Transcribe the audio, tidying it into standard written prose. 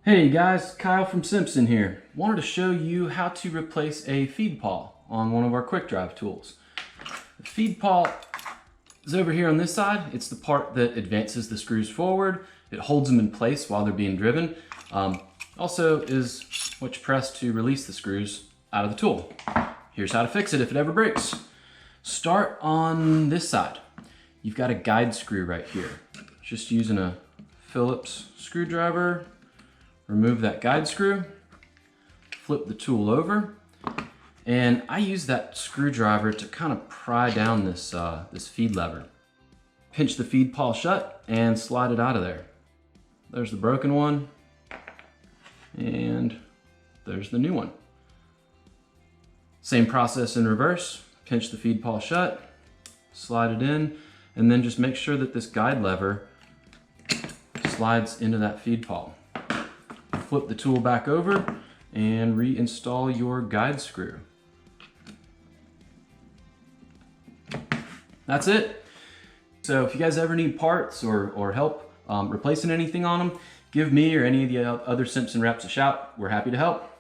Hey guys, Kyle from Simpson here. Wanted to show you how to replace a feed pawl on one of our quick drive tools. The feed pawl is over here on this side. It's the part that advances the screws forward. It holds them in place while they're being driven. Also is what you press to release the screws out of the tool. Here's how to fix it if it ever breaks. Start on this side. You've got a guide screw right here. Just using a Phillips screwdriver. Remove that guide screw, flip the tool over, and I use that screwdriver to kind of pry down this feed lever. Pinch the feed pawl shut and slide it out of there. There's the broken one, and there's the new one. Same process in reverse. Pinch the feed pawl shut, slide it in, and then just make sure that this guide lever slides into that feed pawl. Flip the tool back over and reinstall your guide screw. That's it. So if you guys ever need parts or help replacing anything on them, give me or any of the other Simpson reps a shout. We're happy to help.